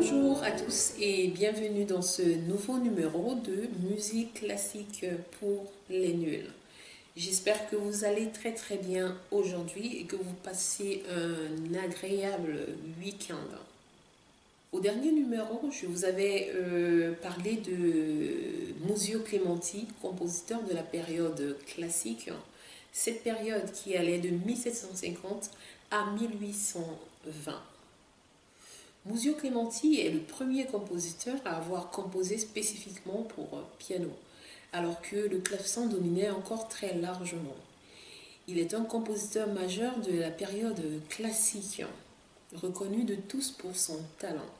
Bonjour à tous et bienvenue dans ce nouveau numéro de musique classique pour les nuls. J'espère que vous allez très bien aujourd'hui et que vous passez un agréable week-end. Au dernier numéro, je vous avais parlé de Muzio Clementi, compositeur de la période classique. Cette période qui allait de 1750 à 1820. Muzio Clementi est le premier compositeur à avoir composé spécifiquement pour piano, alors que le clavecin dominait encore très largement. Il est un compositeur majeur de la période classique, reconnu de tous pour son talent,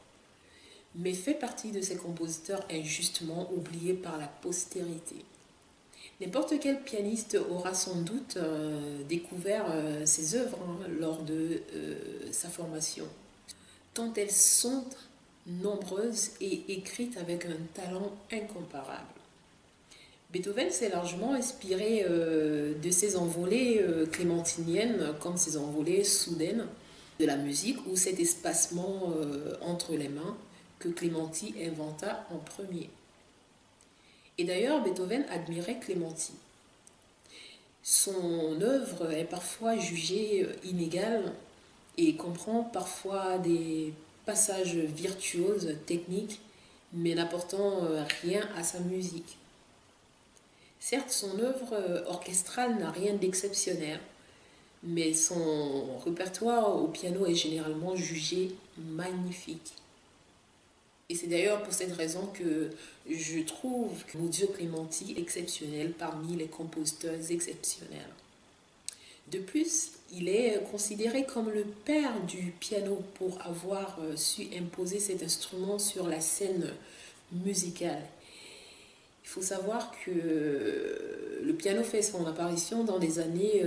mais fait partie de ces compositeurs injustement oubliés par la postérité. N'importe quel pianiste aura sans doute découvert ses œuvres lors de sa formation, tant elles sont nombreuses et écrites avec un talent incomparable. Beethoven s'est largement inspiré de ces envolées clémentiniennes, comme ces envolées soudaines de la musique ou cet espacement entre les mains que Clementi inventa en premier. Et d'ailleurs, Beethoven admirait Clementi. Son œuvre est parfois jugée inégale et comprend parfois des passages virtuoses, techniques, mais n'apportant rien à sa musique. Certes, son œuvre orchestrale n'a rien d'exceptionnel, mais son répertoire au piano est généralement jugé magnifique. Et c'est d'ailleurs pour cette raison que je trouve Muzio Clementi exceptionnel parmi les compositeurs exceptionnels. De plus, il est considéré comme le père du piano pour avoir su imposer cet instrument sur la scène musicale. Il faut savoir que le piano fait son apparition dans les années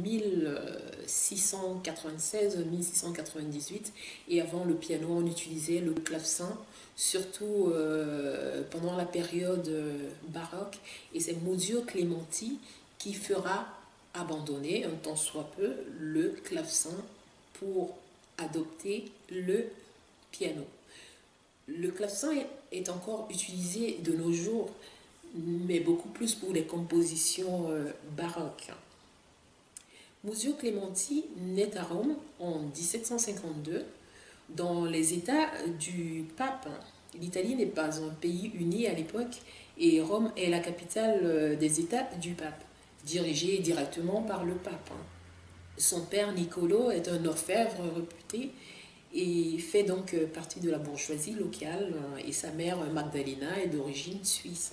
1696-1698 et avant le piano on utilisait le clavecin, surtout pendant la période baroque, et c'est Muzio Clementi qui fera abandonner un tant soit peu le clavecin pour adopter le piano. Le clavecin est encore utilisé de nos jours, mais beaucoup plus pour les compositions baroques. Muzio Clementi naît à Rome en 1752 dans les États du pape. L'Italie n'est pas un pays uni à l'époque et Rome est la capitale des États du pape, dirigée directement par le pape. Son père Niccolo est un orfèvre réputé et fait donc partie de la bourgeoisie locale, et sa mère Magdalena est d'origine suisse.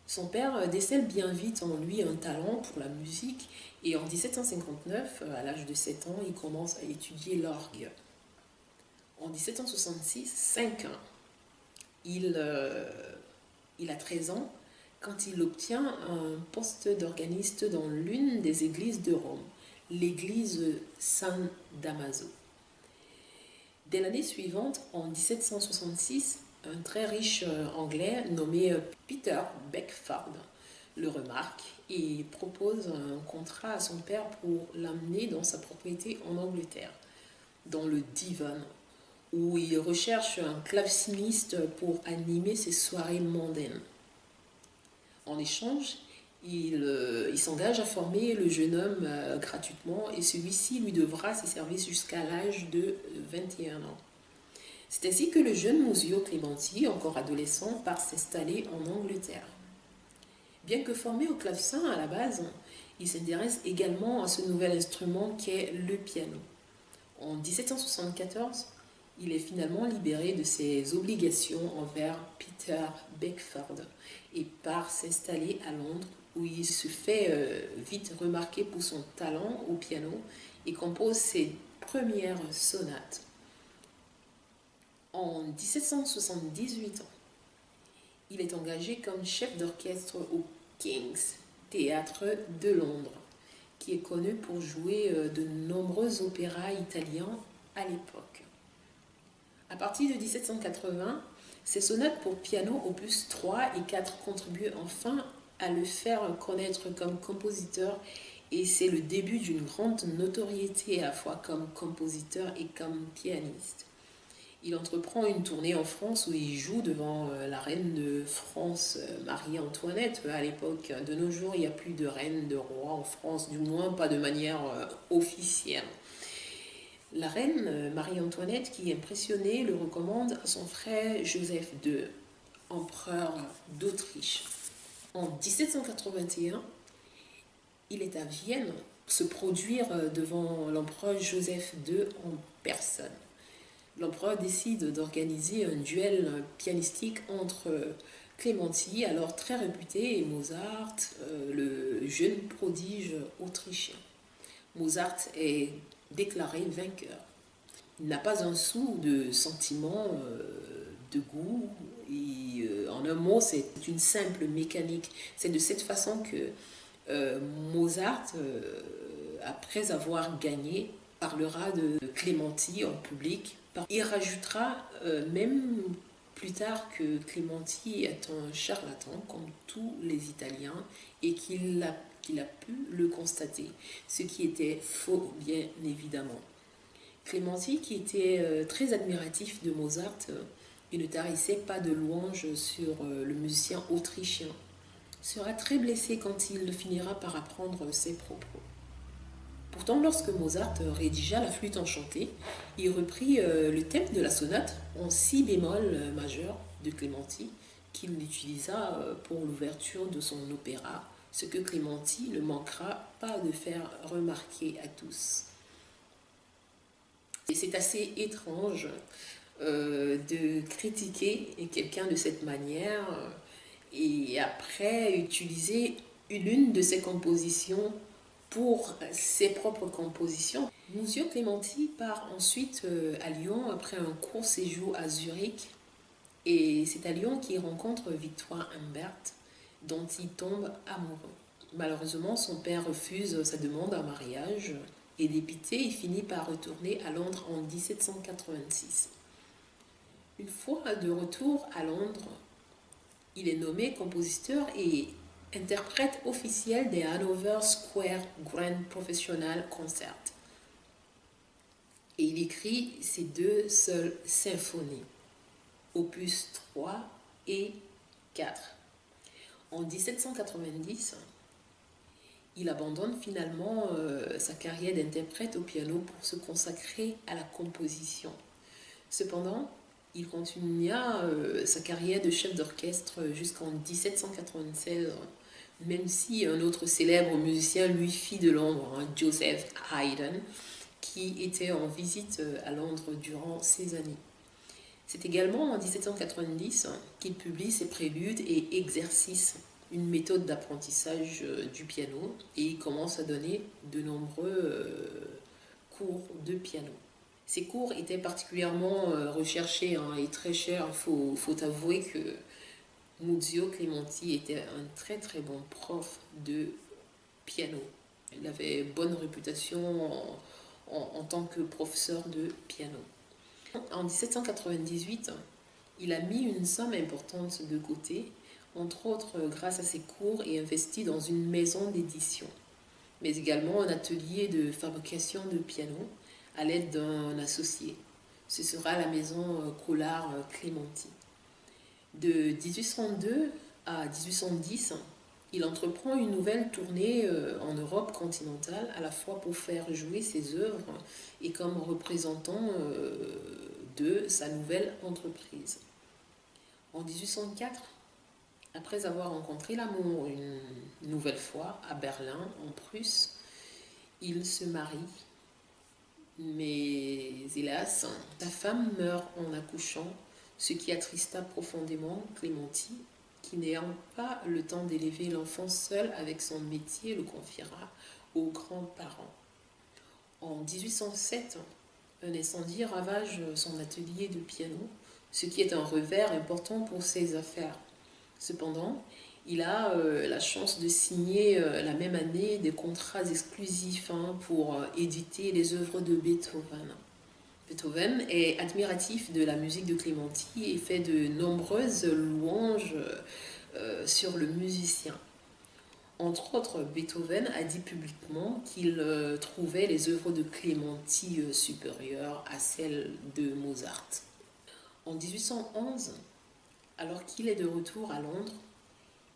Son père décèle bien vite en lui un talent pour la musique et en 1759, à l'âge de 7 ans, il commence à étudier l'orgue. En 1766, 5 ans, il a 13 ans quand il obtient un poste d'organiste dans l'une des églises de Rome, l'église San Damaso. Dès l'année suivante, en 1766, un très riche Anglais nommé Peter Beckford le remarque et propose un contrat à son père pour l'amener dans sa propriété en Angleterre, dans le Devon, où il recherche un claveciniste pour animer ses soirées mondaines. En échange, il s'engage à former le jeune homme gratuitement et celui-ci lui devra ses services jusqu'à l'âge de 21 ans. C'est ainsi que le jeune Muzio Clementi, encore adolescent, part s'installer en Angleterre. Bien que formé au clavecin à la base, il s'intéresse également à ce nouvel instrument qu'est le piano. En 1774, il est finalement libéré de ses obligations envers Peter Beckford et part s'installer à Londres, où il se fait vite remarquer pour son talent au piano et compose ses premières sonates. En 1778, il est engagé comme chef d'orchestre au King's Theatre de Londres, qui est connu pour jouer de nombreux opéras italiens à l'époque. À partir de 1780, ses sonates pour piano opus 3 et 4 contribuent enfin à le faire connaître comme compositeur, et c'est le début d'une grande notoriété à la fois comme compositeur et comme pianiste. Il entreprend une tournée en France où il joue devant la reine de France, Marie-Antoinette. À l'époque, de nos jours, il n'y a plus de reine, de roi en France, du moins pas de manière officielle. La reine Marie-Antoinette, qui est impressionnée, le recommande à son frère Joseph II, empereur d'Autriche. En 1781, il est à Vienne pour se produire devant l'empereur Joseph II en personne. L'empereur décide d'organiser un duel pianistique entre Clémenti, alors très réputé, et Mozart, le jeune prodige autrichien. Mozart est déclaré vainqueur. Il n'a pas un sou de sentiment, de goût. Et, en un mot, c'est une simple mécanique. C'est de cette façon que Mozart, après avoir gagné, parlera de Clémenti en public. Il rajoutera même plus tard que Clémenti est un charlatan, comme tous les Italiens, et qu'il a pu le constater, ce qui était faux, bien évidemment. Clémenti, qui était très admiratif de Mozart, il ne tarissait pas de louanges sur le musicien autrichien, sera très blessé quand il finira par apprendre ses propos. Pourtant, lorsque Mozart rédigea la flûte enchantée, il reprit le thème de la sonate en si bémol majeur de Clémenti, qu'il l'utilisa pour l'ouverture de son opéra, ce que Clémenti ne manquera pas de faire remarquer à tous. Et c'est assez étrange de critiquer quelqu'un de cette manière et après utiliser l'une de ses compositions pour ses propres compositions. Muzio Clémenti part ensuite à Lyon après un court séjour à Zurich, et c'est à Lyon qu'il rencontre Victoire Humbert, dont il tombe amoureux. Malheureusement, son père refuse sa demande en mariage et dépité, il finit par retourner à Londres en 1786. Une fois de retour à Londres, il est nommé compositeur et interprète officiel des Hanover Square Grand Professional Concert. Et il écrit ses deux seules symphonies, opus 3 et 4. En 1790, il abandonne finalement sa carrière d'interprète au piano pour se consacrer à la composition. Cependant, il continua sa carrière de chef d'orchestre jusqu'en 1796, même si un autre célèbre musicien lui fit de l'ombre, Joseph Haydn, qui était en visite à Londres durant ces années. C'est également en 1790 qu'il publie ses préludes et exercices, une méthode d'apprentissage du piano, et il commence à donner de nombreux cours de piano. Ces cours étaient particulièrement recherchés et très chers. Il faut avouer que Muzio Clémenti était un très très bon prof de piano. Il avait bonne réputation en tant que professeur de piano. En 1798, il a mis une somme importante de côté, entre autres grâce à ses cours, et investi dans une maison d'édition, mais également un atelier de fabrication de piano à l'aide d'un associé. Ce sera la maison Collard-Clémenti. De 1802 à 1810, il entreprend une nouvelle tournée en Europe continentale, à la fois pour faire jouer ses œuvres et comme représentant de sa nouvelle entreprise. En 1804, après avoir rencontré l'amour une nouvelle fois à Berlin, en Prusse, il se marie. Mais hélas, sa femme meurt en accouchant, ce qui attrista profondément Clémenti, qui n'ayant pas le temps d'élever l'enfant seul avec son métier, le confiera aux grands-parents. En 1807, un incendie ravage son atelier de piano, ce qui est un revers important pour ses affaires. Cependant, il a la chance de signer la même année des contrats exclusifs pour éditer les œuvres de Beethoven. Beethoven est admiratif de la musique de Clémenti et fait de nombreuses louanges sur le musicien. Entre autres, Beethoven a dit publiquement qu'il trouvait les œuvres de Clémenti supérieures à celles de Mozart. En 1811, alors qu'il est de retour à Londres,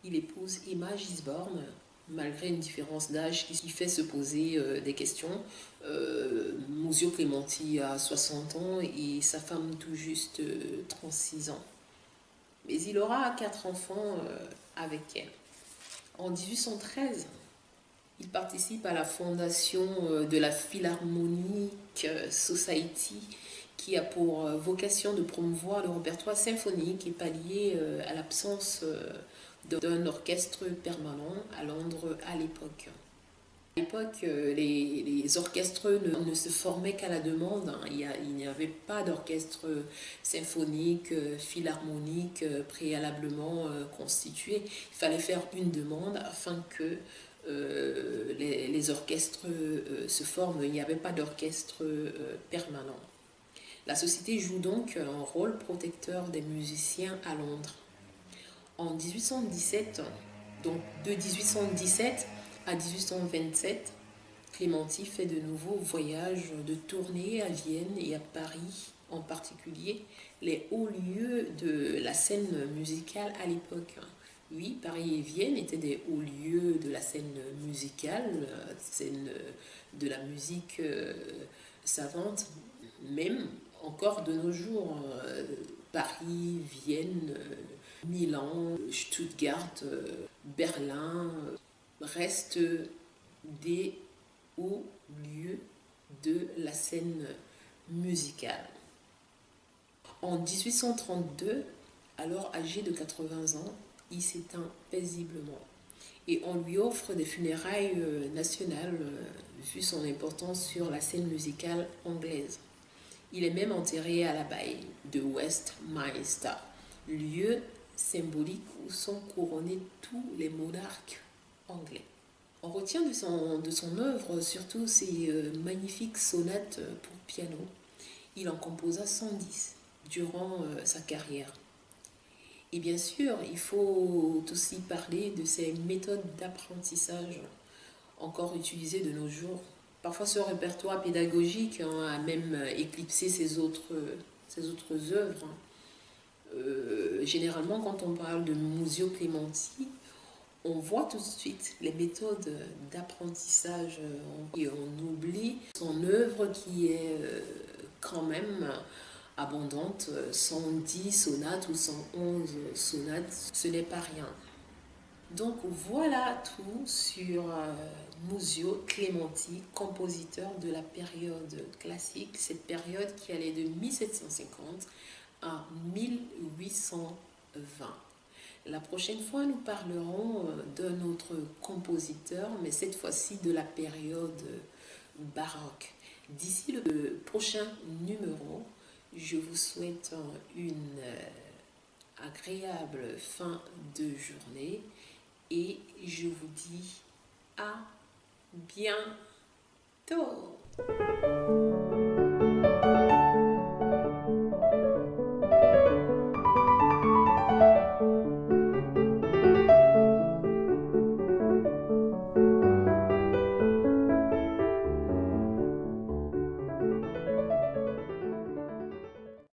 il épouse Emma Gisborne, malgré une différence d'âge qui fait se poser des questions. Muzio Clementi a 60 ans et sa femme tout juste 36 ans. Mais il aura 4 enfants avec elle. En 1813, il participe à la fondation de la Philharmonic Society, qui a pour vocation de promouvoir le répertoire symphonique et pallier à l'absence d'un orchestre permanent à Londres à l'époque. À l'époque, les orchestres ne se formaient qu'à la demande. Il n'y avait pas d'orchestre symphonique, philharmonique préalablement constitué. Il fallait faire une demande afin que les orchestres se forment. Il n'y avait pas d'orchestre permanent. La société joue donc un rôle protecteur des musiciens à Londres. En 1817, donc de 1817 à 1827, Clementi fait de nouveaux voyages de tournée à Vienne et à Paris, en particulier les hauts lieux de la scène musicale à l'époque. Oui, Paris et Vienne étaient des hauts lieux de la scène musicale, scène de la musique savante, même encore de nos jours. Paris, Vienne, Milan, Stuttgart, Berlin restent des hauts lieux de la scène musicale. En 1832, alors âgé de 80 ans, il s'éteint paisiblement et on lui offre des funérailles nationales vu son importance sur la scène musicale anglaise. Il est même enterré à l'abbaye de Westminster, lieu symbolique où sont couronnés tous les monarques anglais. On retient de son œuvre surtout ses magnifiques sonates pour piano. Il en composa 110 durant sa carrière. Et bien sûr, il faut aussi parler de ses méthodes d'apprentissage encore utilisées de nos jours. Parfois, ce répertoire pédagogique a même éclipsé ses autres œuvres. Généralement, quand on parle de Muzio Clementi, on voit tout de suite les méthodes d'apprentissage et on oublie son œuvre qui est quand même abondante. 110 sonates ou 111 sonates, ce n'est pas rien. Donc voilà tout sur Muzio Clementi, compositeur de la période classique, cette période qui allait de 1750 à 1820. La prochaine fois, nous parlerons d'un autre compositeur, mais cette fois-ci de la période baroque. D'ici le prochain numéro, je vous souhaite une agréable fin de journée et je vous dis à bientôt.